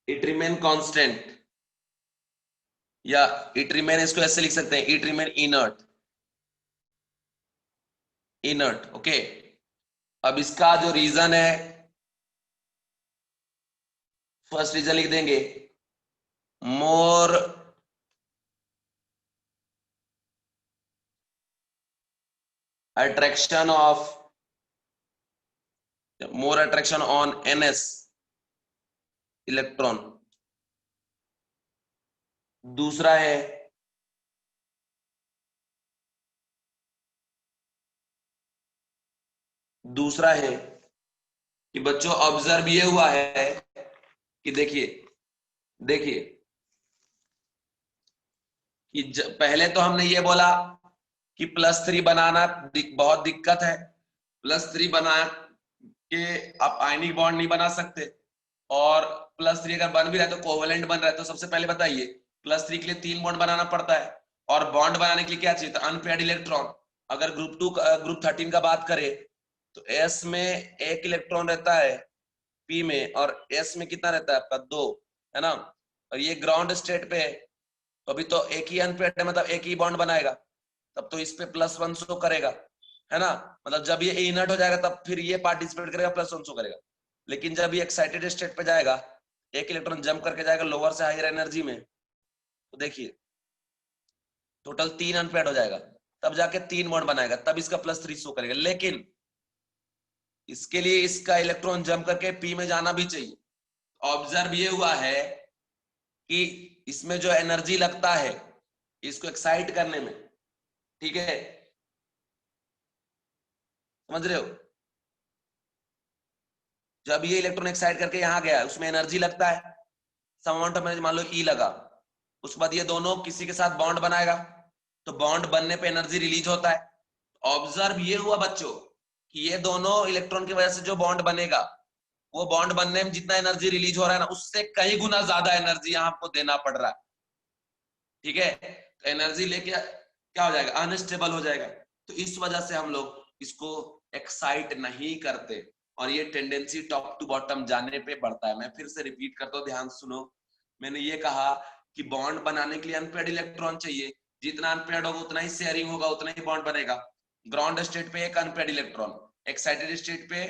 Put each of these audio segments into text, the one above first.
It remain constant, या it remain, इसको ऐसे लिख सकते हैं, it remain inert, inert. Okay, अब इसका जो रीजन है, फर्स्ट रीजन लिख देंगे, मोर attraction of more attraction on ns electron. दूसरा है दूसरा है कि बच्चों ऑब्जर्व ये हुआ है कि देखिए देखिए कि पहले तो हमने ये बोला कि +3 बनाना बहुत दिक्कत है, +3 बना के आप आयनिक बॉन्ड नहीं बना सकते, और +3 अगर बन भी रहा है तो कोवेलेंट बन रहा है, तो सबसे पहले बताइए +3 के लिए 3 बॉन्ड बनाना पड़ता है, और बॉन्ड बनाने के लिए क्या चाहिए था, अनपेयर्ड इलेक्ट्रॉन। अगर ग्रुप 13 का बात करें तो एस में एक इलेक्ट्रॉन रहता है, पी में, और एस में कितना रहता है आपका, 2, है ना। और ये ग्राउंड स्टेट पे है, तो अभी तो एक ही अनपेयर्ड है, मतलब एक ही बॉन्ड बनाएगा, तब तो इस पे +1 शो करेगा, है ना। मतलब जब ये इनर्ट हो जाएगा तब फिर ये पार्टिसिपेट करेगा, +1 शो करेगा। लेकिन जब ये एक्साइटेड स्टेट पे जाएगा, एक इलेक्ट्रॉन जंप करके जाएगा लोअर से हायर एनर्जी में, तो देखिए टोटल 3 अनपेयर्ड हो जाएगा, तब जाके 3 बॉन्ड बनाएगा, तब इसका +3 शो करेगा। लेकिन इसके लिए इसका इलेक्ट्रॉन जंप करके पी में जाना भी चाहिए। ऑब्जर्व ये हुआ है कि इसमें जो एनर्जी लगता है इसको एक्साइट करने में, ठीक है, समझ रहे हो, जब ये इलेक्ट्रॉन एक्साइट करके यहां गया उसमें एनर्जी लगता है, सम अमाउंट ऑफ एनर्जी, मान लो ई लगा, उसके बाद ये दोनों किसी के साथ बॉन्ड बनाएगा, तो बॉन्ड बनने पे एनर्जी रिलीज होता है। ऑब्जर्व ये हुआ बच्चों कि ये दोनों इलेक्ट्रॉन की वजह से जो बॉन्ड बनेगा, वो बॉन्ड बनने में जितना एनर्जी रिलीज हो रहा है ना, उससे कई गुना ज्यादा एनर्जी यहाँ आपको देना पड़ रहा है, ठीक है। तो एनर्जी लेके क्या हो जाएगा, अनस्टेबल हो जाएगा। तो इस वजह से हम लोग इसको एक्साइट नहीं करते, और ये टेंडेंसी टॉप टू बॉटम जाने पे बढ़ता है। मैं फिर से रिपीट करता हूँ, ध्यान सुनो। मैंने ये कहा कि बॉन्ड बनाने के लिए अनपेयर्ड इलेक्ट्रॉन चाहिए, जितना अनपेयर्ड होगा उतना ही शेयरिंग होगा, उतना ही बॉन्ड बनेगा। ग्राउंड स्टेट पे एक अनपेयर्ड इलेक्ट्रॉन, एक्साइटेड स्टेट पे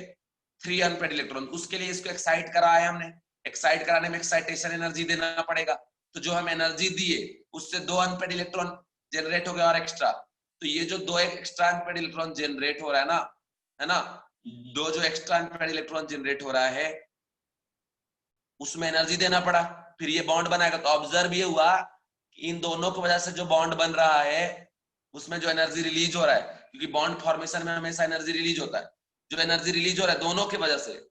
3 अनपेयर्ड इलेक्ट्रॉन, उसके लिए इसको एक्साइट कराया हमने। एक्साइट कराने में एक्साइटेशन एनर्जी देना पड़ेगा, तो जो हम एनर्जी दिए उससे 2 अनपेयर्ड इलेक्ट्रॉन जनरेट हो गया और एक्स्ट्रा। तो ये जो 2 एक्स्ट्रा अनपेयर्ड इलेक्ट्रॉन जनरेट हो रहा है ना, 2 जो एक्स्ट्रा अनपेयर्ड इलेक्ट्रॉन जनरेट हो रहा है उसमें एनर्जी देना पड़ा, फिर ये बॉन्ड बनाएगा। तो ऑब्जर्व ये हुआ कि इन दोनों की वजह से जो बॉन्ड बन रहा है उसमें जो एनर्जी रिलीज हो रहा है, क्योंकि बॉन्ड फॉर्मेशन में हमेशा एनर्जी रिलीज होता है, जो एनर्जी रिलीज हो रहा है दोनों की वजह से,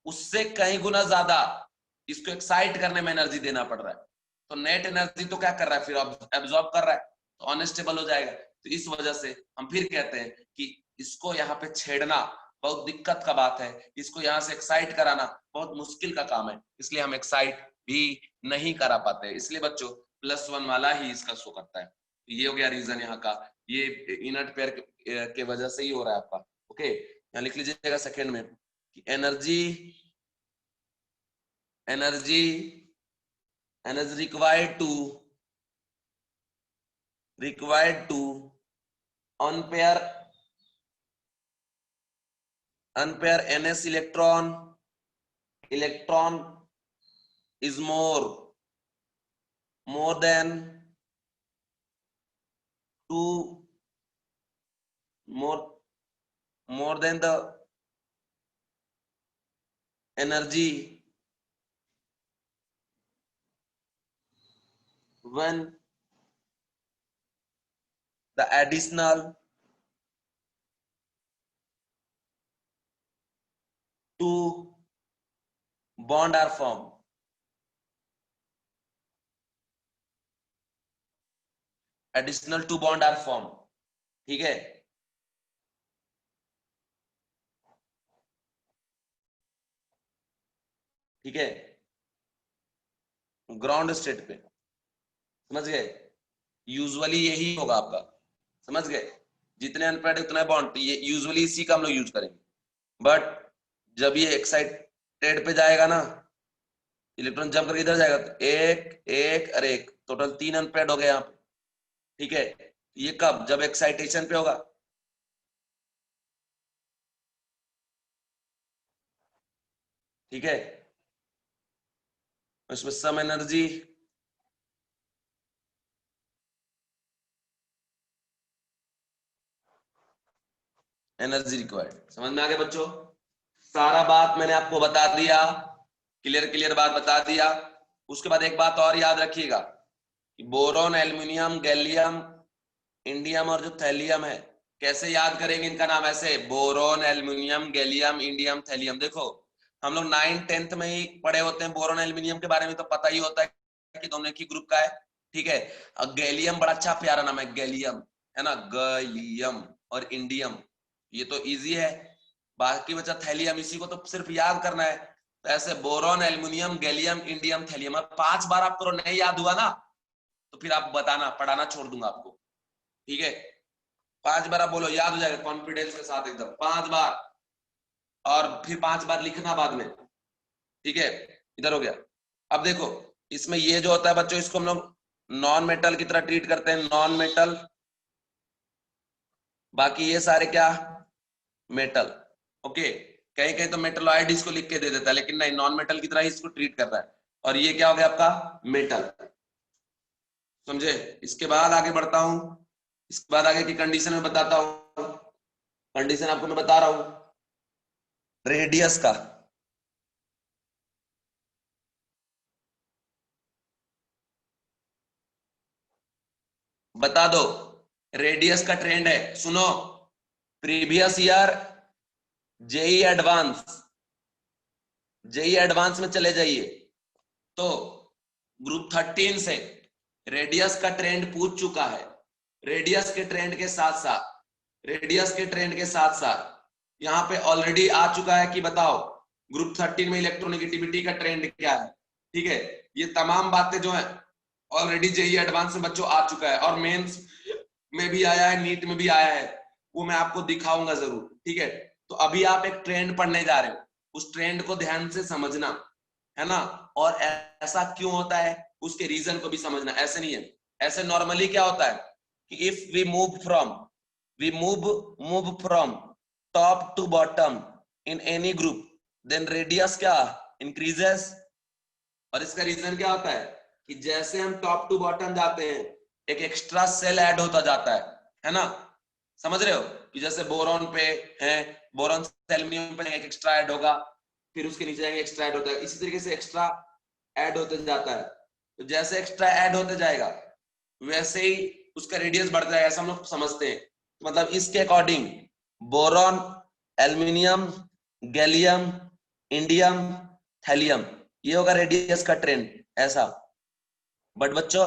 उससे कई गुना ज्यादा इसको एक्साइट करने में एनर्जी देना पड़ रहा है। तो नेट एनर्जी तो क्या कर रहा है, फिर एब्जॉर्ब कर रहा है, तो अनस्टेबल हो जाएगा। तो इस वजह से हम फिर कहते हैं कि इसको यहाँ पे छेड़ना बहुत दिक्कत का बात है, इसको यहाँ से एक्साइट कराना बहुत मुश्किल का काम है, इसलिए हम एक्साइट भी नहीं करा पाते। इसलिए बच्चों +1 वाला ही इसका शो करता है। ये हो गया रीजन यहाँ का, ये इनर्ट पेयर के वजह से ही हो रहा है आपका। ओके, यहाँ लिख लीजिएगा सेकेंड में कि energy energy energy required to unpair ns electron is more than two more more than the energy when the additional two bond are formed। Additional 2 bond are form, ठीक है। ठीक है, ग्राउंड स्टेट पे, समझ गए, usually यही होगा आपका, समझ गए। जितने अनपेयर्ड उतना बॉन्ड, ये यूजुअली इसी का हम लोग यूज करेंगे। बट जब ये एक्साइटेड पे जाएगा ना, इलेक्ट्रॉन जंप करके इधर जाएगा तो एक एक और एक, टोटल 3 अनपेयर्ड हो गए यहाँ पे। ठीक है, ये कब, जब एक्साइटेशन पे होगा। ठीक है, उसमें सम एनर्जी रिक्वायर्ड। समझ में आ गया बच्चों? सारा बात मैंने आपको बता दिया, क्लियर क्लियर बात बता दिया। उसके बाद एक बात और याद रखिएगा कि बोरोन, एल्यूमिनियम, गैलियम, इंडियम और जो थैलियम है, कैसे याद करेंगे इनका नाम? ऐसे, boron, aluminium, gallium, indium, thallium. देखो हम लोग 9th-10th में ही पढ़े होते हैं, बोरोन एल्यूमिनियम के बारे में तो पता ही होता है कि दोनों एक ही ग्रुप का है। ठीक है, और गैलियम बड़ा अच्छा प्यारा नाम है, गैलियम, है ना, गैलियम। और इंडियम, ये तो इजी है। बाकी बचा थैलियम, इसी को तो सिर्फ याद करना है। तो ऐसे boron, aluminium, gallium, indium, thallium. अब 5 बार आपको नहीं याद हुआ ना, तो फिर आप बताना, पढ़ाना छोड़ दूंगा आपको। ठीक है, 5 बार आप बोलो, याद हो जाएगा कॉन्फिडेंस के साथ एकदम, 5 बार। और फिर 5 बार लिखना बाद में। ठीक है, इधर हो गया। अब देखो, इसमें ये जो होता है बच्चों, इसको हम लोग नॉन मेटल की तरह ट्रीट करते हैं, नॉन मेटल। बाकी ये सारे क्या, मेटल। ओके, कहीं कहीं तो मेटलॉइड इसको लिख के दे देता है, लेकिन नहीं, नॉन मेटल की तरह ही इसको ट्रीट करता है। और ये क्या हो गया आपका, मेटल। समझे? इसके बाद आगे बढ़ता हूं, इसके बाद आगे की कंडीशन में बताता हूं। कंडीशन आपको मैं बता रहा हूं रेडियस का। बता दो, रेडियस का ट्रेंड है, सुनो। Previous year JEE advance, JEE advance में चले जाइए, तो ग्रुप 13 से रेडियस का ट्रेंड पूछ चुका है। रेडियस के ट्रेंड के साथ साथ, रेडियस के ट्रेंड के साथ साथ यहाँ पे ऑलरेडी आ चुका है कि बताओ ग्रुप 13 में इलेक्ट्रोनेगेटिविटी का ट्रेंड क्या है। ठीक है, ये तमाम बातें जो है ऑलरेडी जेई एडवांस में बच्चों आ चुका है, और मेंस में भी आया है, नीट में भी आया है, वो मैं आपको दिखाऊंगा जरूर। ठीक है, तो अभी आप एक ट्रेंड पढ़ने जा रहे हो, उस ट्रेंड को ध्यान से समझना, है ना। और ऐसा क्यों होता है, उसके रीजन को भी समझना। ऐसे नहीं है, ऐसे नॉर्मली क्या होता है कि if we move from top to bottom in any group, then radius क्या, इंक्रीजेस। और इसका रीजन क्या होता है कि जैसे हम टॉप टू बॉटम जाते हैं, एक एक्स्ट्रा सेल ऐड होता जाता है ना। समझ रहे हो कि जैसे बोरॉन पे है, बोरॉन से एल्यूमिनियम पे एक एक्स्ट्रा ऐड होगा, फिर उसके नीचे जाएंगे एक्स्ट्रा ऐड होता है, इसी तरीके से एक्स्ट्रा ऐड होते जाता है। तो जैसे एक्स्ट्रा ऐड होते जाएगा, वैसे ही उसका रेडियस बढ़ जाएगा, ऐसा हम लोग समझते हैं। मतलब इसके according boron, aluminium, gallium, indium, thallium, ये होगा रेडियस का ट्रेंड, ऐसा। बट बच्चों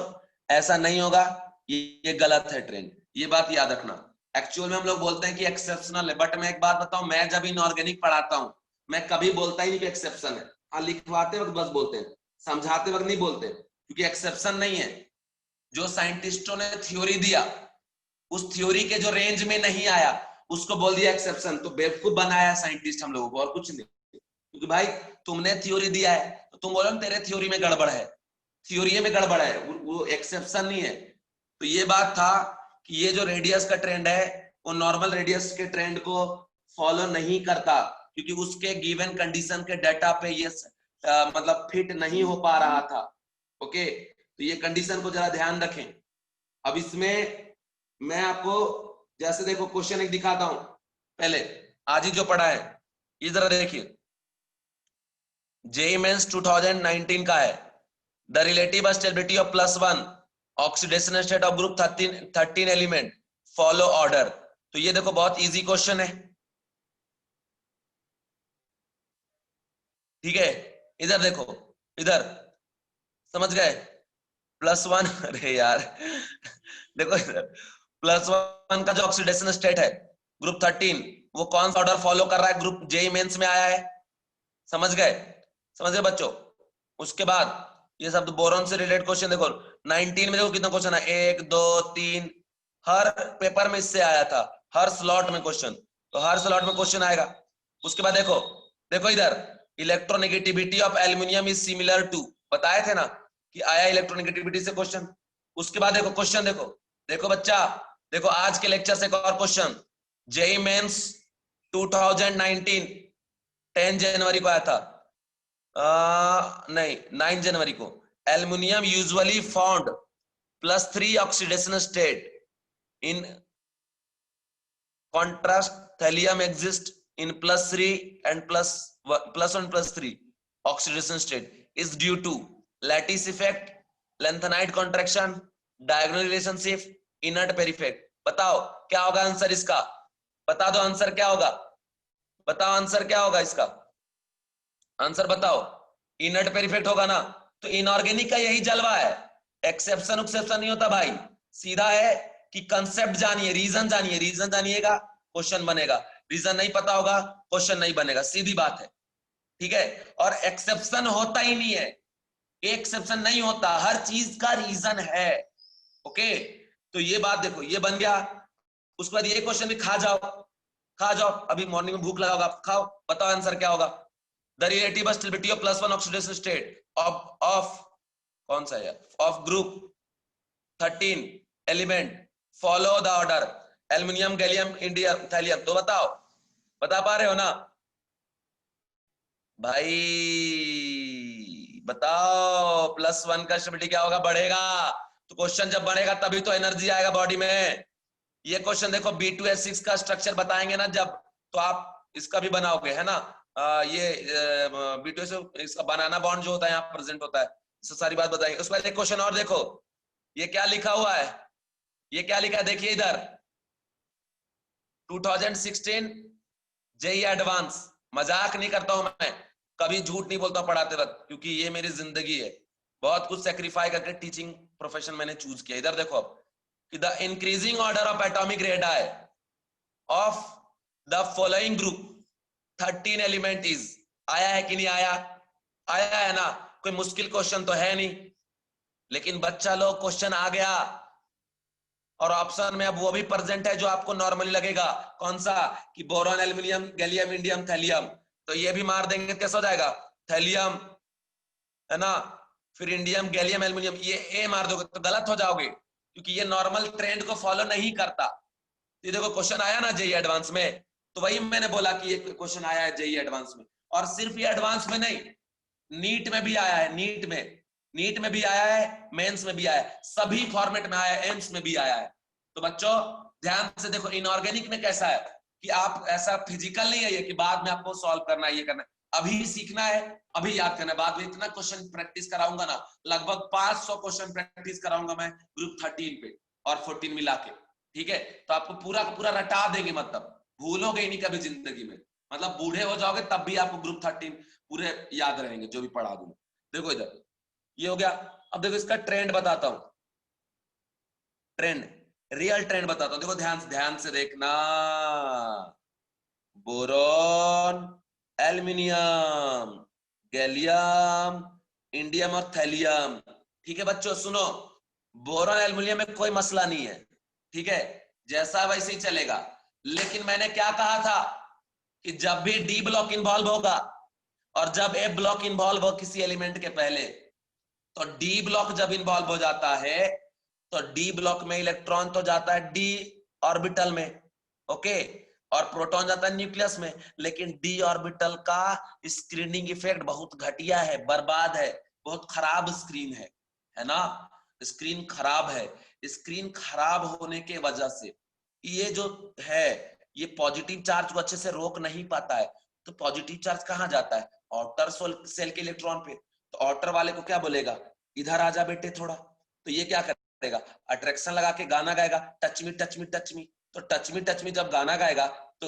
ऐसा नहीं होगा, ये गलत है ट्रेंड, ये बात याद रखना। एक्चुअल में हम लोग बोलते हैं कि एक्सेप्शनल है, बट मैं एक बात बताऊं, मैं जब इनऑर्गेनिक पढ़ाता हूं, मैं कभी बोलता ही नहीं कि एक्सेप्शन है। हाँ, लिखवाते वक्त बस बोलते हैं, समझाते वक्त नहीं बोलते, क्योंकि एक्सेप्शन नहीं है। जो साइंटिस्टों ने थ्योरी दिया, उस थ्योरी के जो रेंज में नहीं आया, उसको बोल दिया एक्सेप्शन। तो बेवकूफ बनाया साइंटिस्ट हम लोगों को, और कुछ नहीं। क्योंकि भाई तुमने थ्योरी दिया है, तो तुम बोलो तेरे थ्योरी में गड़बड़ है, थ्योरी में गड़बड़ है, वो एक्सेप्शन नहीं है। तो ये बात था कि ये जो रेडियस का ट्रेंड है, वो नॉर्मल रेडियस के ट्रेंड को फॉलो नहीं करता, क्योंकि उसके गिवन कंडीशन के डाटा पे ये मतलब फिट नहीं हो पा रहा था। ओके, तो ये कंडीशन को जरा ध्यान रखें। अब इसमें मैं आपको जैसे देखो क्वेश्चन एक दिखाता हूं, पहले आज ही जो पढ़ा है, ये जरा देखिए। जेई मेंस 2019 का है, the relative stability of +1 oxidation state of group 13 element, follow order. तो ये देखो बहुत इजी क्वेश्चन है। ठीक है, इधर देखो, इधर समझ गए, +1 अरे यार देखो इधर, +1 का जो ऑक्सीडेशन स्टेट है ग्रुप 13, वो कौन सा ऑर्डर फॉलो कर रहा है, ग्रुप जेई मेंस में आया है। समझ गए, समझ गए बच्चों? उसके बाद ये सब बोरॉन से रिलेटेड क्वेश्चन देखो, 19 में देखो कितना क्वेश्चन है, 1 2 3, हर पेपर में इससे आया था, हर स्लॉट में क्वेश्चन, तो हर स्लॉट में क्वेश्चन आएगा। उसके बाद देखो, देखो इधर electronegativity of aluminium is similar to, बताए थे ना कि आया इलेक्ट्रोनेगेटिविटी से क्वेश्चन। उसके बाद देखो क्वेश्चन, देखो देखो बच्चा, देखो आज के लेक्चर से एक और क्वेश्चन, जेई मेंस 2019 10 जनवरी को आया था, नहीं 9 जनवरी को। Aluminium usually found +3 oxidation state, in contrast thallium exists in +3 and +1 + 3 oxidation state is due to lattice effect, lengthenite contraction, diagonal relationship, inert pair effect। बताओ क्या होगा आंसर इसका, बता दो आंसर क्या होगा, बताओ आंसर क्या होगा इसका, आंसर बताओ। इनर्ट पेयर इफेक्ट होगा ना, तो इनऑर्गेनिक का यही जलवा है, एक्सेप्शन उक्सेप्शन नहीं होता भाई, सीधा है कि कंसेप्ट जानिए, रीजन जानिए, रीजन जानिएगा क्वेश्चन बनेगा, रीजन नहीं पता होगा क्वेश्चन नहीं बनेगा, सीधी बात है, ठीक है। और एक्सेप्शन होता ही नहीं है, एक्सेप्शन नहीं होता, हर चीज का रीजन है, ओके। तो ये बात देखो, ये बन गया। उसके बाद ये क्वेश्चन भी खा जाओ, खा जाओ, अभी मॉर्निंग में भूख लगा होगा, खाओ, बताओ आंसर क्या होगा। The relative stability of +1 oxidation state of कौन सा है, of group 13 element follow the order aluminium, gallium, indium, thallium. तो बताओ, बता पा रहे हो ना भाई, बताओ +1 का स्टेबिलिटी क्या होगा, बढ़ेगा। तो क्वेश्चन जब बढ़ेगा तभी तो एनर्जी आएगा बॉडी में। ये क्वेश्चन देखो B2H6 का स्ट्रक्चर बताएंगे ना जब, तो आप इसका भी बनाओगे, है ना। ये B2H6 इसका बनाना बॉन्ड जो होता है यहाँ प्रेजेंट होता है, इससे सारी बात बताएंगे। उसके बाद एक क्वेश्चन और देखो, ये क्या लिखा हुआ है, ये क्या लिखा है, देखिए इधर 2016 जेई एडवांस। मजाक नहीं करता हूं मैं, कभी झूठ नहीं बोलता पढ़ाते वक्त, क्योंकि ये मेरी जिंदगी है, बहुत कुछ सेक्रीफाई करके टीचिंग प्रोफेशन मैंने चूज किया। इधर देखो अब कि the increasing order of atomic radii of the following group 13 element is, आया है कि नहीं आया, आया है ना, कोई मुश्किल क्वेश्चन तो है नहीं। लेकिन बच्चा लोग क्वेश्चन आ गया और ऑप्शन में अब वो भी प्रेजेंट है जो आपको नॉर्मली लगेगा, कौन सा, कि boron, aluminium, gallium, indium, thallium. तो ये भी मार देंगे, कैसा हो जाएगा, थैलियम, है ना, फिर इंडियम, गैलियम, एल्युमिनियम, ये ए मार दोगे तो गलत हो जाओगे, क्योंकि ये नॉर्मल ट्रेंड को फॉलो नहीं करता। ये देखो क्वेश्चन आया ना जेई एडवांस में, तो वही मैंने बोला कि ये क्वेश्चन आया है जेई एडवांस में। और सिर्फ ये एडवांस में नहीं, नीट में भी आया है, नीट में, नीट में भी आया है, मेंस में भी आया है, सभी फॉर्मेट में आया है, एम्स में भी आया है। तो बच्चों ध्यान से देखो, इनऑर्गेनिक में कैसा है कि आप ऐसा फिजिकल नहीं है ये कि बाद में आपको सॉल्व करना है, ये करना है, अभी सीखना है, अभी याद करना है। बाद में इतना क्वेश्चन प्रैक्टिस कराऊंगा ना, लगभग 500 क्वेश्चन प्रैक्टिस कराऊंगा मैं ग्रुप 13 पे और 14 मिला के, ठीक है। तो आपको पूरा का पूरा रटा देंगे, मतलब भूलोगे ही नहीं कभी जिंदगी में, मतलब बूढ़े हो जाओगे तब भी आपको ग्रुप 13 पूरे याद रहेंगे जो भी पढ़ा दूंगा। देखो इधर ये हो गया। अब देखो इसका ट्रेंड बताता हूं, ट्रेंड, रियल ट्रेंड बताता हूं, देखो ध्यान से देखना। बोरॉन, एल्युमिनियम, गैलियम, इंडियम और थैलियम, ठीक है बच्चों सुनो, बोरॉन एल्युमिनियम में कोई मसला नहीं है, ठीक है, जैसा वैसे ही चलेगा। लेकिन मैंने क्या कहा था कि जब भी डी ब्लॉक इन्वॉल्व होगा और जब ए ब्लॉक इन्वॉल्व हो किसी एलिमेंट के पहले, तो डी ब्लॉक जब इन्वॉल्व हो जाता है तो डी ब्लॉक में इलेक्ट्रॉन तो जाता है डी ऑर्बिटल में, ओके, और प्रोटॉन जाता है न्यूक्लियस में। लेकिन डी ऑर्बिटल का स्क्रीनिंग इफेक्ट बहुत घटिया है, बर्बाद है, बहुत खराब स्क्रीन है ना, स्क्रीन खराब है। स्क्रीन खराब होने के वजह से ये जो है, ये पॉजिटिव चार्ज को अच्छे से रोक नहीं पाता है। तो पॉजिटिव चार्ज कहां जाता है, आउटर सेल के इलेक्ट्रॉन पे। तो आउटर वाले को क्या बोलेगा, इधर आजा बेटे थोड़ा, तो ये क्या करेगा, अट्रैक्शन लगा के गाना गाएगा, touch me touch me touch me. तो टच मी जब गाना गाएगा तो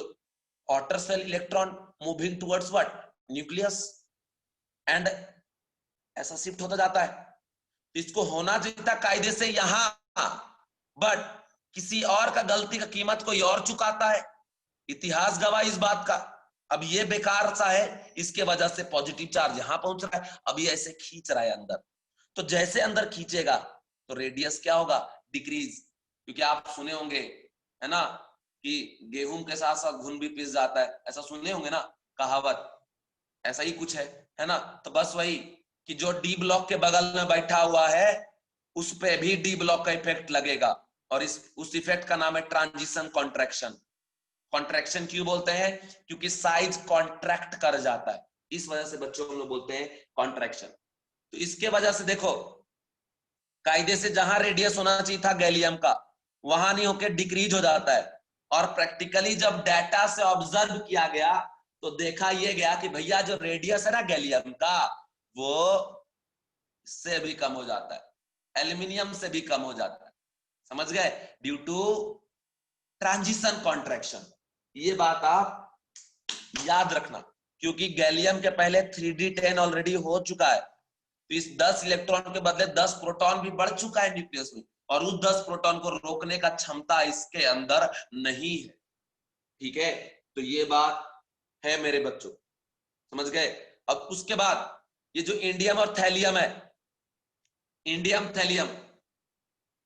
outer shell electron moving towards what, nucleus, and ऐसा शिफ्ट होता जाता है। तो इसको होना चाहिए था कायदे से यहां, बट किसी और का गलती का कीमत कोई और चुकाता है, इतिहास गवाह इस बात का। अब ये बेकार सा है, इसके वजह से पॉजिटिव चार्ज यहां पहुंच रहा है, अभी ऐसे खींच रहा है अंदर। तो जैसे अंदर खींचेगा तो रेडियस क्या होगा, डिक्रीज। क्योंकि आप सुने होंगे, है ना, कि गेहूं के साथ साथ घुन भी पिस जाता है, ऐसा सुने होंगे ना कहावत। ऐसा ही कुछ है ना। तो बस वही कि जो डी ब्लॉक के बगल में बैठा हुआ है उस पे भी डी ब्लॉक का इफेक्ट लगेगा, और उस इफेक्ट का नाम है ट्रांजिशन कॉन्ट्रैक्शन। कॉन्ट्रैक्शन क्यों बोलते हैं? क्योंकि साइज कॉन्ट्रैक्ट कर जाता है, इस वजह से बच्चों हम लोग बोलते हैं कॉन्ट्रैक्शन। तो इसके वजह से देखो, कायदे से जहां रेडियस होना चाहिए था गैलियम का, वहां नहीं होकर डिक्रीज हो जाता है। और प्रैक्टिकली जब डाटा से ऑब्जर्व किया गया तो देखा यह गया कि भैया जो रेडियस है ना गैलियम का, वो इससे भी कम हो जाता है, एल्यूमिनियम से भी कम हो जाता है। समझ गए? Due to transition contraction. ये बात आप याद रखना, क्योंकि गैलियम के पहले 3d10 ऑलरेडी हो चुका है, तो इस 10 इलेक्ट्रॉन के बदले 10 प्रोटॉन भी बढ़ चुका है न्यूक्लियस में, और उस 10 प्रोटॉन को रोकने का क्षमता इसके अंदर नहीं है। ठीक है, तो ये बात है मेरे बच्चों, समझ गए? अब उसके बाद ये जो इंडियम और थैलियम है, इंडियम थैलियम,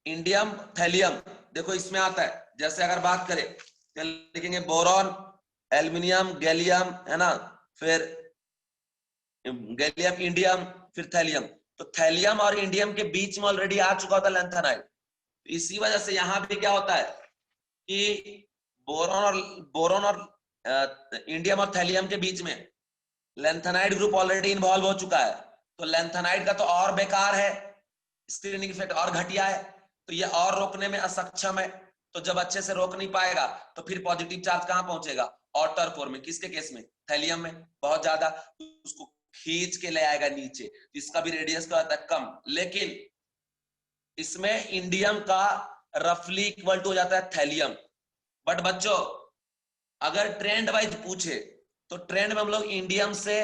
इंडियम थैलियम, देखो इसमें आता है, जैसे अगर बात करें क्या लिखेंगे, बोरॉन, एल्यूमिनियम, गैलियम, है ना, फिर गैलियम, इंडियम, फिर थैलियम। तो थैलियम और इंडियम के बीच में ऑलरेडी आ चुका होता लैंथेनाइड। इसी वजह से यहां भी क्या होता है कि बोरॉन और इंडियम और थैलियम के बीच में लैंथेनाइड ग्रुप ऑलरेडी इन्वॉल्व हो चुका है, तो लैंथेनाइड का तो और बेकार है, स्क्रीनिंग इफेक्ट और घटिया है, तो ये और रोकने में असक्षम है। तो जब अच्छे से रोक नहीं पाएगा तो फिर पॉजिटिव चार्ज कहां पहुंचेगा? आउटर कोर में। किसके केस में? थैलियम में बहुत ज्यादा, उसको खींच के ले आएगा नीचे, इसका भी रेडियस का होता है कम। लेकिन इसमें इंडियम का रफली इक्वल टू हो जाता है थैलियम। बट बच्चों अगर ट्रेंड वाइज पूछे तो ट्रेंड में हम लोग इंडियम से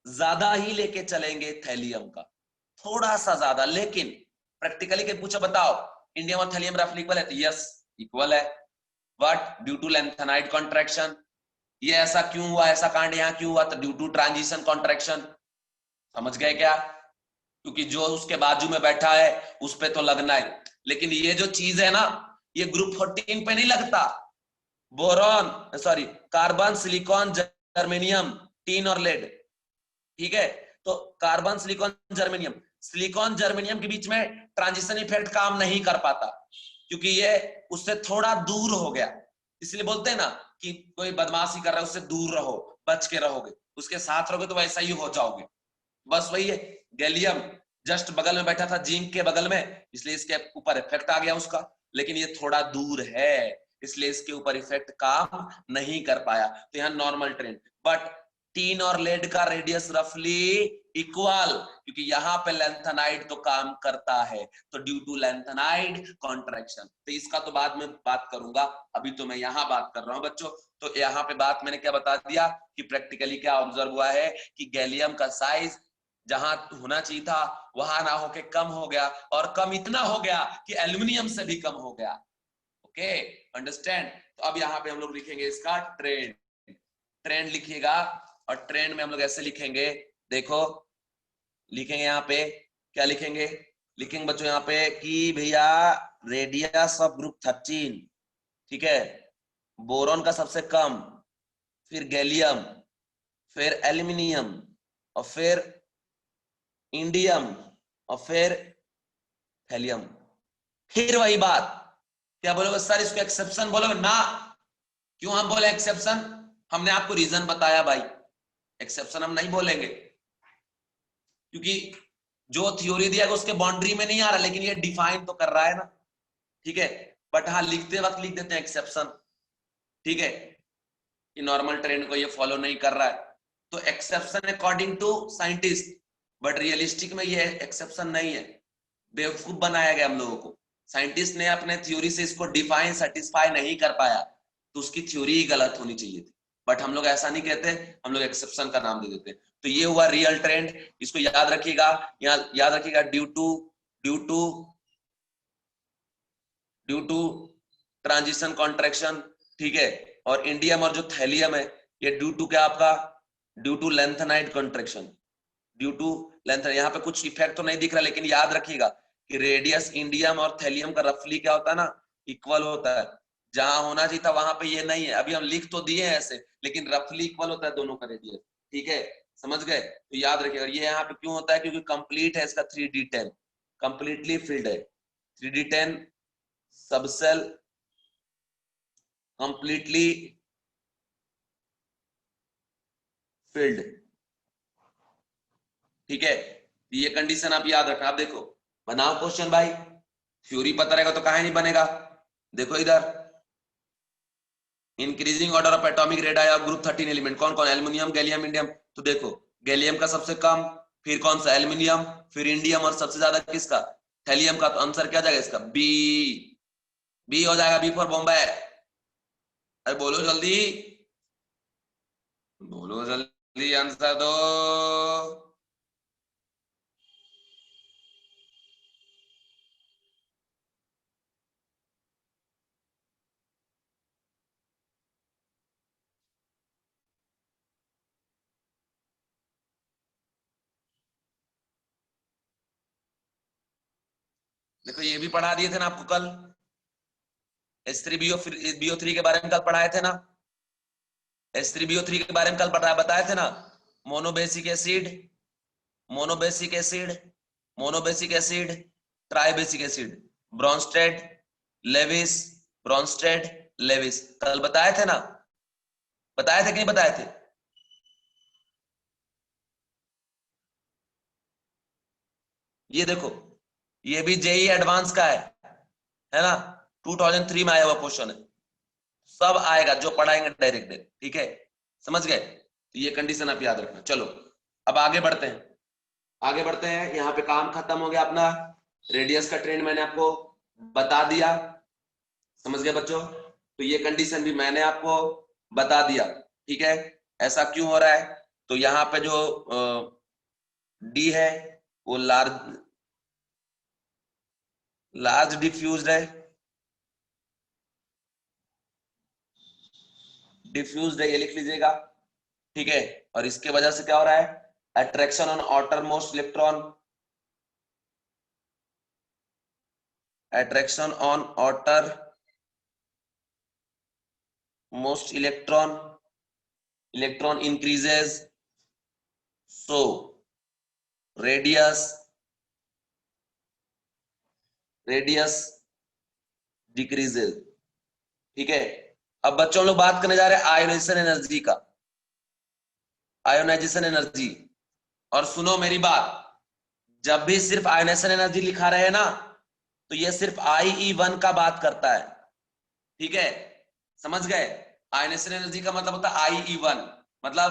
ज्यादा ही लेके चलेंगे थैलियम का, थोड़ा सा ज्यादा। लेकिन प्रैक्टिकली के पूछो, बताओ इंडियम और थैलियम रफली इक्वल है? तो यस इक्वल है, but due to lanthanide contraction. ये ऐसा क्यों हुआ, ऐसा कांड यहां क्यों हुआ? तो ड्यू टू ट्रांजिशन कॉन्ट्रैक्शन। समझ गए क्या? क्योंकि जो उसके बाजू में बैठा है उस पे तो लगना है, लेकिन ये जो चीज है ना, ये ग्रुप 14 पे नहीं लगता। Boron, sorry, carbon, silicon, germanium, tin और लेड। ठीक है, तो carbon, silicon, germanium, silicon germanium के बीच में ट्रांजिशन इफेक्ट काम नहीं कर पाता, क्योंकि ये उससे थोड़ा दूर हो गया। इसलिए बोलते हैं ना कि कोई बदमाशी कर रहा है उससे दूर रहो, बच के रहोगे, उसके साथ रहोगे तो वैसा ही हो जाओगे। बस वही है। गैलियम जस्ट बगल में बैठा था, जिंक के बगल में, इसलिए इसके ऊपर इफेक्ट आ गया उसका, लेकिन ये थोड़ा दूर है इसलिए इसके ऊपर इफेक्ट काम नहीं कर पाया। तो यहाँ नॉर्मल ट्रेंड। बट टीन और लेड का रेडियस रफली इक्वल, क्योंकि यहाँ पे लैंथेनाइड तो काम करता है, तो ड्यू टू लैंथेनाइड कॉन्ट्रैक्शन। तो इसका तो बाद में बात करूंगा, अभी तो मैं यहाँ बात कर रहा हूं बच्चों। तो यहाँ पे बात मैंने क्या बता दिया कि प्रैक्टिकली क्या ऑब्जर्व हुआ है कि गैलियम का साइज जहां होना चाहिए था वहां ना होके कम हो गया, और कम इतना हो गया कि एल्यूमिनियम से भी कम हो गया। Okay, understand? तो अब यहाँ पे हम लोग लिखेंगे इसका ट्रेंड। ट्रेंड लिखिएगा, और ट्रेंड में हम लोग ऐसे लिखेंगे, देखो लिखेंगे यहाँ पे, क्या लिखेंगे? लिखेंगे बच्चों यहाँ पे कि भैया रेडियस ऑफ ग्रुप 13, ठीक है, बोरॉन का सबसे कम, फिर गैलियम, फिर एल्यूमिनियम, और फिर इंडियम, और फिर थैलियम। फिर वही बात, क्या बोलोगे सर इसको एक्सेप्शन बोलोगे ना? क्यों हम बोले एक्सेप्शन? हमने आपको रीजन बताया भाई, एक्सेप्शन हम नहीं बोलेंगे क्योंकि जो थ्योरी दिया उसके बाउंड्री में नहीं आ रहा, लेकिन ये डिफाइन तो कर रहा है ना, ठीक है। बट हाँ लिखते वक्त लिख देते हैं एक्सेप्शन, ठीक है, कि नॉर्मल ट्रेंड को ये फॉलो नहीं कर रहा है, तो exception according to scientist, but realistic में ये एक्सेप्शन नहीं है, बेवकूफ बनाया गया हम लोगों को। साइंटिस्ट ने अपने थ्योरी से इसको डिफाइन सेटिस्फाई नहीं कर पाया, तो उसकी थ्योरी ही गलत होनी चाहिए थी। बट हम लोग ऐसा नहीं कहते, हम लोग एक्सेप्शन का नाम दे देते। तो ये हुआ रियल ट्रेंड, इसको याद रखिएगा। यहाँ याद रखिएगा ड्यू टू ट्रांजिशन कॉन्ट्रैक्शन, ठीक है। और इंडियम और जो थैलियम है ये ड्यू टू क्या आपका? Due to lanthanide contraction, due to length. यहाँ पे कुछ इफेक्ट तो नहीं दिख रहा, लेकिन याद रखिएगा कि रेडियस इंडियम और थैलियम का रफली क्या होता है ना, इक्वल होता है। जहां होना चाहिए था वहां पे ये नहीं है। अभी हम लिख तो दिए हैं ऐसे, लेकिन रफली इक्वल होता है दोनों का रेडियस, ठीक है। समझ गए? तो याद रखिएगा ये यहाँ पे क्यों होता है, क्योंकि कंप्लीट है इसका 3d10, कंप्लीटली फिल्ड है 3d10 सबसेल कंप्लीटली फिल्ड। ठीक है, ये कंडीशन आप याद रखना। आप देखो बनाओ क्वेश्चन भाई, थ्योरी पता रहेगा तो कहां नहीं बनेगा। देखो इधर increasing order of atomic radius of group 13 element कौन कौन, एल्युमिनियम गैलियम इंडियम। तो देखो गैलियम का सबसे कम, फिर कौन सा एल्युमिनियम, फिर इंडियम, और सबसे ज्यादा किसका, थैलियम का। तो आंसर क्या जाएगा इसका, बी। बी हो जाएगा, बी फॉर बॉम्बे। अरे बोलो जल्दी, बोलो जल्दी आंसर दो। देखो ये भी पढ़ा दिए थे ना आपको कल, H3BO3 के बारे में कल पढ़ाए थे ना, H3BO3 के बारे में कल बताए थे ना। Monobasic acid, monobasic acid, monobasic acid, tribasic acid, Bronsted, Lewis, Bronsted, Lewis, कल बताए थे ना, बताए थे कि नहीं बताए थे? ये देखो ये भी जेई एडवांस का है ना, 2003 में आया हुआ क्वेश्चन है, सब आएगा जो पढ़ाएंगे डायरेक्ट। ठीक है, समझ गए? तो ये कंडीशन आप याद रखना। चलो अब आगे बढ़ते हैं, आगे बढ़ते हैं। यहाँ पे काम खत्म हो गया अपना, रेडियस का ट्रेंड मैंने आपको बता दिया, समझ गए बच्चों? तो ये कंडीशन भी मैंने आपको बता दिया। ठीक है, ऐसा क्यों हो रहा है? तो यहाँ पे जो डी है वो लार्ज लार्ज डिफ्यूज्ड है, डिफ्यूज्ड है, ये लिख लीजिएगा। ठीक है, और इसके वजह से क्या हो रहा है, attraction on outer most electron, attraction on outer most electron increases, so radius decreases। ठीक है, अब बच्चों लोग बात करने जा रहे हैं आयोनाइजेशन एनर्जी का, आयोनाइजेशन एनर्जी। और सुनो मेरी बात, जब भी सिर्फ आयोनाइजेशन एनर्जी लिखा रहे ना तो ये सिर्फ IE1 का बात करता है। ठीक है, समझ गए? आयोनाइजेशन एनर्जी का मतलब होता है IE1, मतलब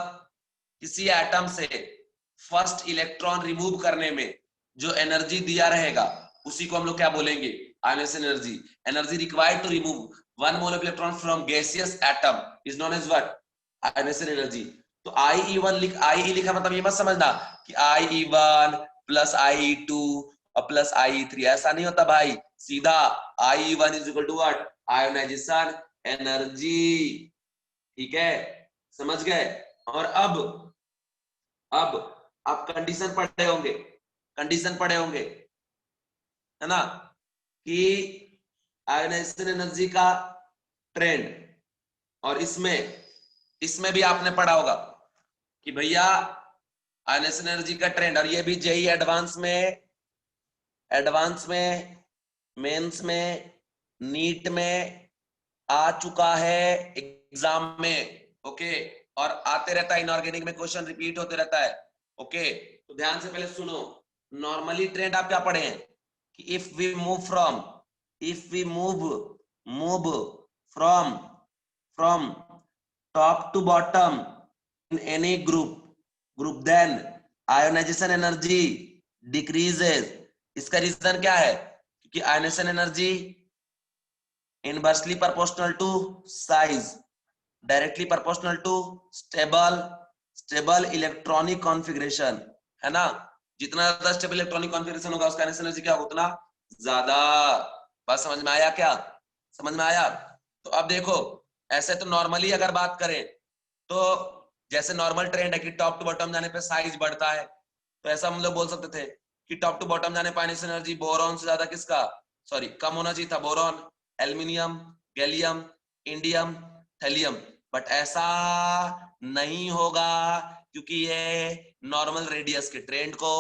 किसी एटम से फर्स्ट इलेक्ट्रॉन रिमूव करने में जो एनर्जी दिया रहेगा उसी को हम लोग क्या बोलेंगे, ionization energy. Energy required to remove one mole of electron from gaseous atom is known as what, ionization energy. तो IE1 IE लिखा मतलब ये मत समझना कि IE1 प्लस IE2 और प्लस IE3, ऐसा नहीं होता भाई। सीधा IE1 is equal to what, ionization energy. ठीक है, समझ गए? और अब आप कंडीशन पढ़े होंगे, कंडीशन पढ़े होंगे, है ना, कि आयोनाइजेशन एनर्जी का ट्रेंड, और इसमें भी आपने पढ़ा होगा कि भैया आयोनाइजेशन एनर्जी का ट्रेंड, और ये भी जेई एडवांस में मेंस में नीट में आ चुका है एग्जाम में। ओके, और आते रहता है, इनऑर्गेनिक में क्वेश्चन रिपीट होते रहता है। ओके, तो ध्यान से पहले सुनो, नॉर्मली ट्रेंड आप क्या पढ़े हैं कि if we move from top to bottom in any group then ionization energy decreases. इसका रीजन क्या है, क्योंकि ionization energy inversely proportional to size, directly proportional to stable electronic configuration, है ना। जितना ज्यादा स्टेबल इलेक्ट्रॉनिक कॉन्फ़िगरेशन होगा उसका एनर्जी क्या होगा, उतना ज्यादा। बात समझ में आया क्या, समझ में आया? तो अब देखो, ऐसे तो नॉर्मली अगर बात करें तो जैसे नॉर्मल ट्रेंड है कि टॉप टू बॉटम जाने पे साइज बढ़ता है, तो ऐसा हम लोग बोल सकते थे कि टॉप टू बॉटम जाने पर आयोनाइजेशन एनर्जी बोरॉन से ज्यादा किसका, सॉरी कम होना चाहिए था, boron, aluminium, gallium, indium, thallium. But ऐसा नहीं होगा क्योंकि ये नॉर्मल रेडियस के ट्रेंड को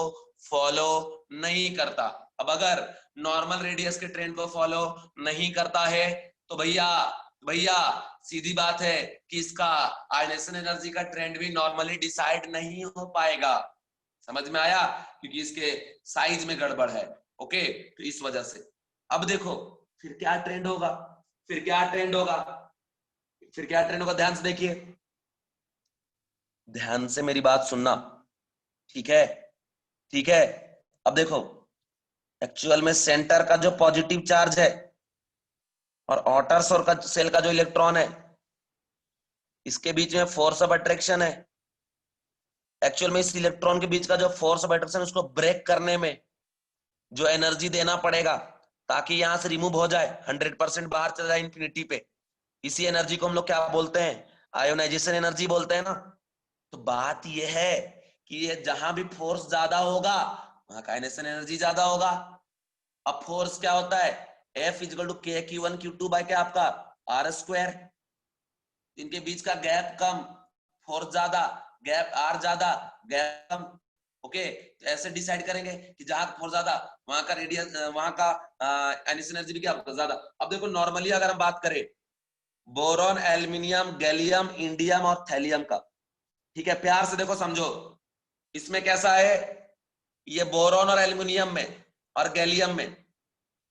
फॉलो नहीं करता। अब अगर नॉर्मल रेडियस के ट्रेंड को फॉलो नहीं करता है तो भैया भैया सीधी बात है कि इसका आयनेशन एनर्जी का ट्रेंड भी नॉर्मली डिसाइड नहीं हो पाएगा। समझ में आया? क्योंकि इसके साइज में गड़बड़ है। ओके, तो इस वजह से अब देखो फिर क्या ट्रेंड होगा, फिर क्या ट्रेंड होगा, फिर क्या ट्रेंड होगा, ध्यान से देखिए, ध्यान से मेरी बात सुनना, ठीक है? ठीक है, अब देखो एक्चुअल में सेंटर का जो पॉजिटिव चार्ज है और आउटर सेल का जो इलेक्ट्रॉन है, इसके बीच में फोर्स ऑफ अट्रैक्शन है। एक्चुअल में इस इलेक्ट्रॉन के बीच का जो फोर्स ऑफ अट्रैक्शन, उसको ब्रेक करने में जो एनर्जी देना पड़ेगा ताकि यहां से रिमूव हो जाए, 100% बाहर चला जाए इंफिनिटी पे, इसी एनर्जी को हम लोग क्या बोलते हैं? आयोनाइजेशन एनर्जी बोलते हैं ना। तो बात यह है कि ये जहां भी फोर्स ज्यादा होगा वहां का आयनेशन एनर्जी ज्यादा होगा। अब फोर्स क्या होता है? F equal to K Q one Q two by क्या आपका आर स्क्वायर। इनके बीच का गैप कम, फोर्स ज्यादा, गैप आर ज्यादा, गैप कम। ओके, तो ऐसे डिसाइड करेंगे कि जहां फोर्स ज्यादा वहां का रेडियस, वहां का आयनेशन एनर्जी भी क्या ज्यादा। अब देखो नॉर्मली अगर हम बात करें बोरॉन, एल्यूमिनियम, गैलियम, इंडियम और थैलियम का, ठीक है, प्यार से देखो समझो, इसमें कैसा है, ये बोरॉन और एल्यूमिनियम में और गैलियम में,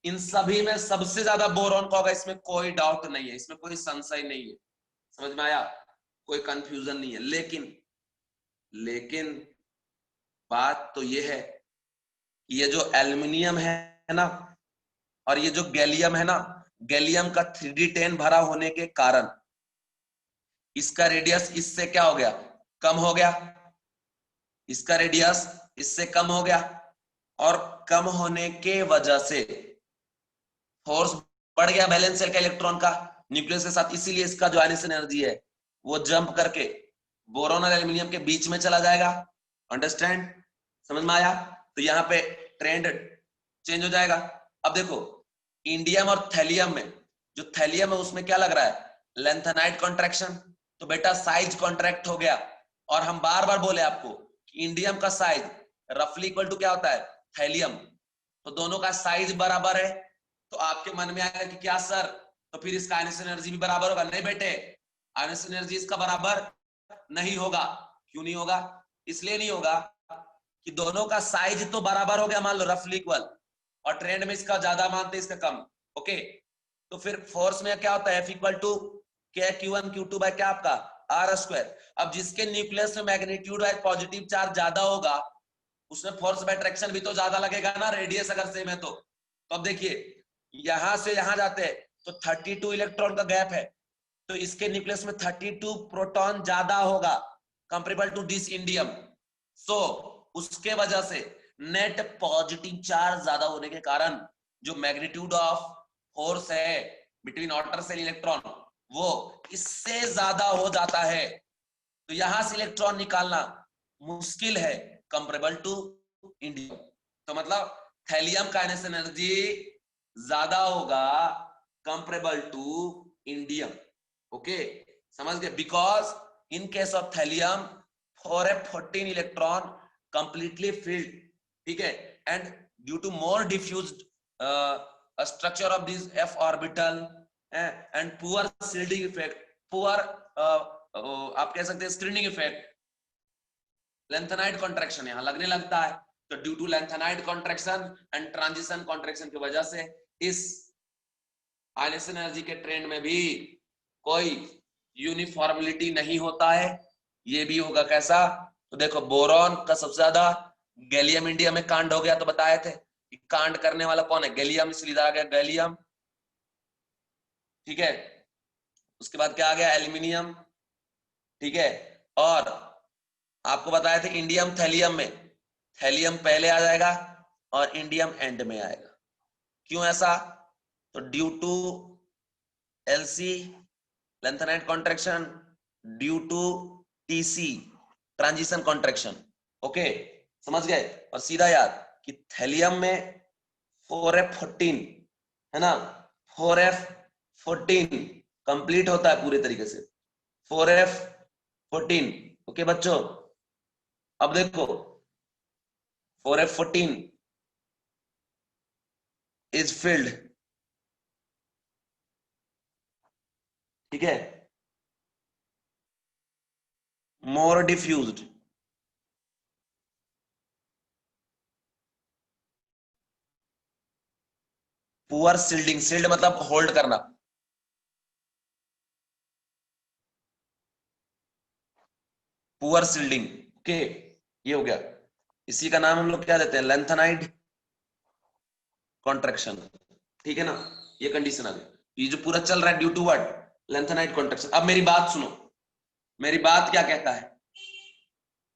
इन सभी में सबसे ज्यादा बोरॉन का होगा, इसमें कोई डाउट नहीं है, इसमें कोई संशय नहीं है। समझ में आया? कोई कंफ्यूजन नहीं है। लेकिन बात तो ये है कि ये जो एल्यूमिनियम है ना और ये जो गैलियम है ना, गैलियम का 3d10 भरा होने के कारण इसका रेडियस इससे क्या हो गया, कम हो गया। इसका रेडियस इससे कम हो गया और कम होने के वजह से फोर्स बढ़ गया वैलेंस शेल का इलेक्ट्रॉन का न्यूक्लियस के साथ, इसीलिए इसका जो आयनेशन एनर्जी है वो जंप करके बोरॉन और एल्यूमिनियम के बीच में चला जाएगा। अंडरस्टैंड? समझ में आया? तो यहाँ पे ट्रेंड चेंज हो जाएगा। अब देखो इंडियम और थैलियम में, जो थैलियम है उसमें क्या लग रहा है, लेंथेनाइट कॉन्ट्रैक्शन, तो बेटा साइज कॉन्ट्रैक्ट हो गया। और हम बार बार बोले आपको कि इंडियम का साइज रफली इक्वल टू क्या होता है, थैलियम। तो दोनों का साइज बराबर है, तो आपके मन में आएगा कि क्या सर, तो फिर इसका आयनेशन एनर्जी भी बराबर होगा। नहीं बेटे, आयनेशन एनर्जी इसका बराबर नहीं होगा। क्यों नहीं होगा? इसलिए नहीं होगा कि दोनों का साइज तो बराबर हो गया, मान लो रफली इक्वल, और ट्रेंड में इसका ज्यादा मानते इसका कम। ओके, तो फिर फोर्स में क्या होता है, F equal to K Q one Q two by क्या आपका आर स्क्वायर। अब जिसके न्यूक्लियस में मैग्नीट्यूड वाइज पॉजिटिव चार्ज ज्यादा होगा उसमें फोर्स ऑफ अट्रैक्शन भी तो ज्यादा लगेगा ना, रेडियस अगर सेम है तो। अब देखिए यहां से यहां जाते हैं तो 32 इलेक्ट्रॉन का गैप है, तो इसके न्यूक्लियस में 32 प्रोटॉन ज्यादा होगा कंपेरेबल टू दिस इंडियम। सो उसके वजह से नेट पॉजिटिव चार्ज ज्यादा होने के कारण जो मैग्नीट्यूड ऑफ फोर्स है बिटवीन आउटर सेल इलेक्ट्रॉन वो इससे ज्यादा हो जाता है। तो यहां से इलेक्ट्रॉन निकालना मुश्किल है कंपेरेबल टू इंडियम। तो मतलब थैलियम का आयनेशन एनर्जी ज्यादा होगा कंपेरेबल टू इंडियम। ओके, समझ गए? Because in case of thallium 4f14 electron completely filled, ठीक है, and due to more diffused structure of this f orbital and poor shielding effect, poor आप कह सकते हैं स्क्रीनिंग इफेक्ट, लेंथेनाइट कॉन्ट्रैक्शन यहां लगने लगता है। तो due to lanthanide contraction and transition contraction की वजह से इस आयनेशन एनर्जी के ट्रेंड में भी कोई यूनिफॉर्मिलिटी नहीं होता है। ये भी होगा कैसा, तो देखो बोरॉन का सबसे ज्यादा, गैलियम इंडियम में कांड हो गया, तो बताए थे कि कांड करने वाला कौन है, गैलियम, इसलिए आ गया गैलियम। ठीक है, उसके बाद क्या आ गया, एल्यूमिनियम। ठीक है, और आपको बताए थे इंडियम थैलियम में, थैलियम पहले आ जाएगा और इंडियम एंड में आएगा। क्यों ऐसा, तो due to LC lanthanide contraction, due to TC transition contraction. Okay, समझ गए? और सीधा याद कि थैलियम में 4f14 है ना, 4f14 कंप्लीट होता है पूरे तरीके से, 4F14। ओके बच्चों, अब देखो 4F14 इज फिल्ड, ठीक है, मोर डिफ्यूज्ड, पुअर सील्डिंग, सील्ड मतलब होल्ड करना, पुअर सील्डिंग। ओके, ये हो गया। इसी का नाम हम लोग क्या देते हैं, लेंथेनाइड कॉन्ट्रैक्शन, ठीक है ना। ये कंडीशन आ गई, ये जो पूरा चल रहा है due to what, lanthanide contraction. अब मेरी बात सुनो, मेरी बात क्या कहता है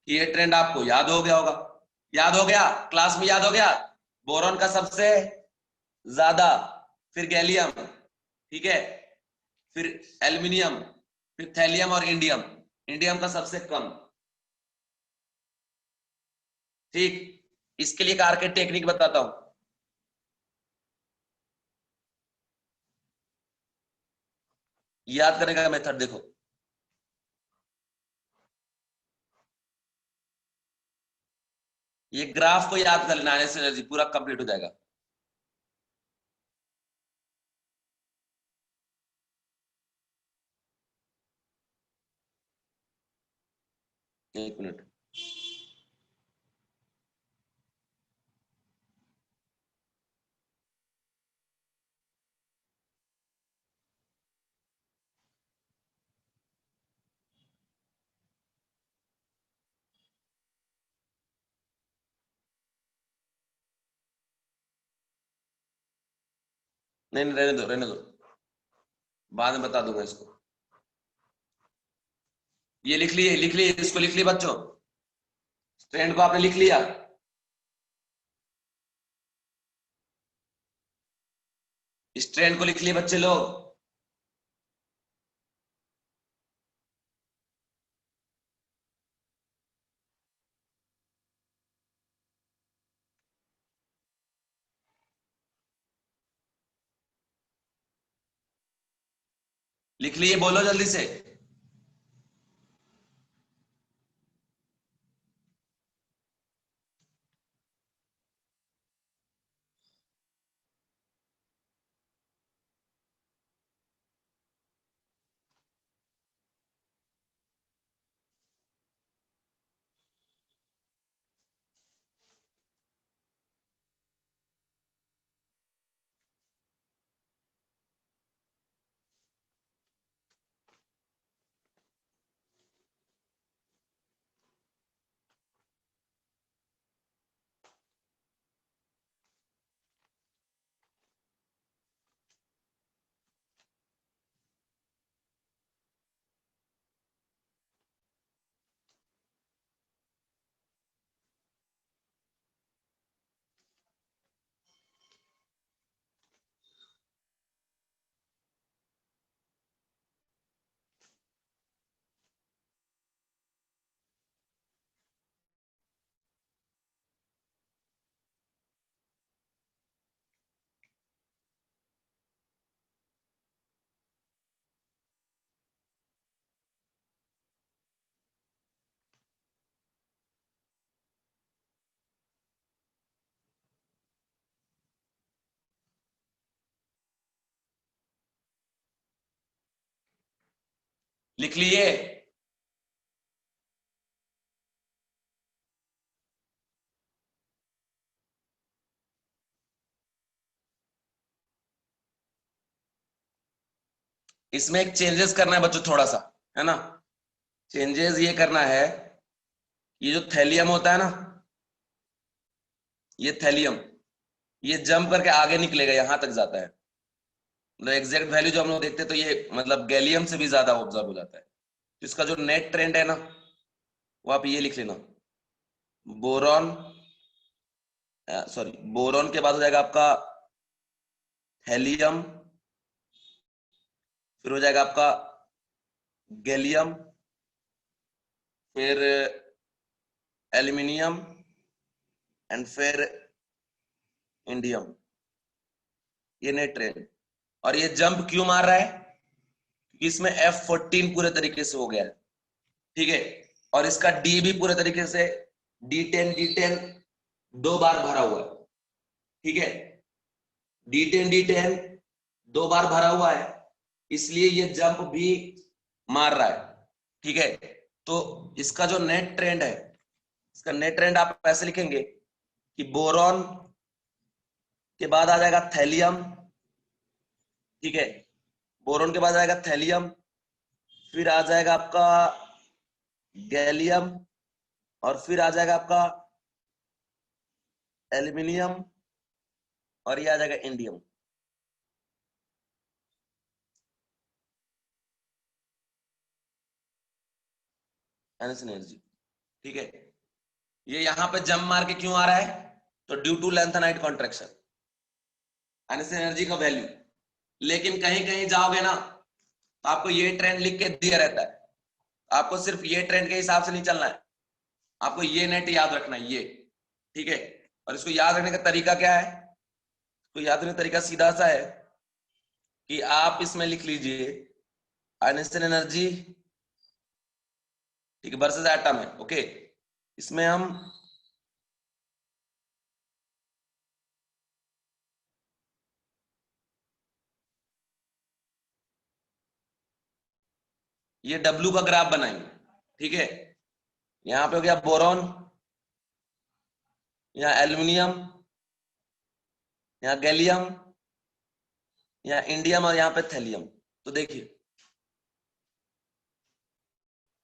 कि ये ट्रेंड आपको याद हो गया होगा, याद हो गया, क्लास में याद हो गया, बोरॉन का सबसे ज्यादा, फिर गैलियम, ठीक है, फिर एल्यूमिनियम, फिर थैलियम और इंडियम, इंडियम का सबसे कम, ठीक। इसके लिए कार के टेक्निक बताता हूं, याद करने का मेथड देखो। ये ग्राफ को याद कर लेना, आने से एनर्जी पूरा कंप्लीट हो जाएगा। एक मिनट, नहीं नहीं, रहने दो रहने दो, बाद में बता दूंगा इसको। ये लिख लिए इसको लिख लिए बच्चों, ट्रेंड को आपने लिख लिया, इस ट्रेंड को लिख लिए बच्चे लोग। लिख लिए, बोलो जल्दी से। लिख लिए, इसमें एक चेंजेस करना है बच्चों थोड़ा सा, है ना। चेंजेस ये करना है, ये जो थैलियम होता है ना, ये थैलियम, ये जंप करके आगे निकलेगा, यहां तक जाता है, मतलब एग्जैक्ट वैल्यू जो हम लोग देखते हैं तो ये मतलब गैलियम से भी ज्यादा ऑब्जर्व हो जाता है। तो इसका जो नेट ट्रेंड है ना, वो आप ये लिख लेना, बोरॉन, सॉरी, बोरॉन के बाद हो जाएगा आपका हेलियम, फिर हो जाएगा आपका गैलियम, फिर एल्यूमिनियम, एंड फिर इंडियम, ये नेट ट्रेंड। और ये जंप क्यों मार रहा है, इसमें F14 पूरे तरीके से हो गया है, ठीक है। और इसका D भी पूरे तरीके से D10 दो बार भरा हुआ है, ठीक है। D10 दो बार भरा हुआ है, इसलिए ये जंप भी मार रहा है, ठीक है। तो इसका जो नेट ट्रेंड है, इसका नेट ट्रेंड आप ऐसे लिखेंगे कि बोरॉन के बाद आ जाएगा थैलियम, ठीक है। बोरॉन के बाद आएगा थैलियम, फिर आ जाएगा आपका गैलियम, और फिर आ जाएगा आपका एल्यूमिनियम, और ये आ जाएगा इंडियम। एनर्जी, ठीक है। ये यहां पे जंप मार के क्यों आ रहा है? तो due to lanthanide contraction, energy का वैल्यू। लेकिन कहीं कहीं जाओगे ना तो आपको ये ट्रेंड लिख के दिया रहता है, आपको सिर्फ ये ट्रेंड के हिसाब से नहीं चलना है, आपको ये नेट याद रखना है, ये, ठीक है। और इसको याद रखने का तरीका क्या है? तो याद रखने का तरीका सीधा सा है कि आप इसमें लिख लीजिए आयनिस्टाइन एनर्जी, ठीक है, वर्सेस एटम है, ओके। इसमें हम ये W का ग्राफ बनाएंगे, ठीक है। यहां पे हो गया बोरॉन, यहाँ एल्यूमिनियम, यहाँ गैलियम, यहाँ इंडियम, और यहाँ पे थैलियम। तो देखिए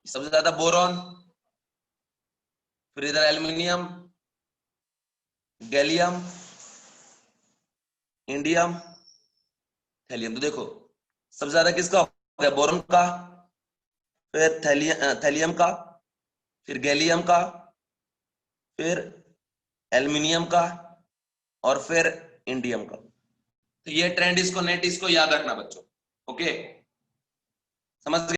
सबसे ज्यादा बोरॉन, फिर इधर एल्यूमिनियम, गैलियम, इंडियम, थैलियम। तो देखो सबसे ज्यादा किसका हो गया? बोरॉन का, फिर थैलियम का, फिर गैलियम का, फिर एल्यूमिनियम का, और फिर इंडियम का। तो ये ट्रेंड, इसको नेट, इसको याद रखना बच्चों, ओके, समझ गए?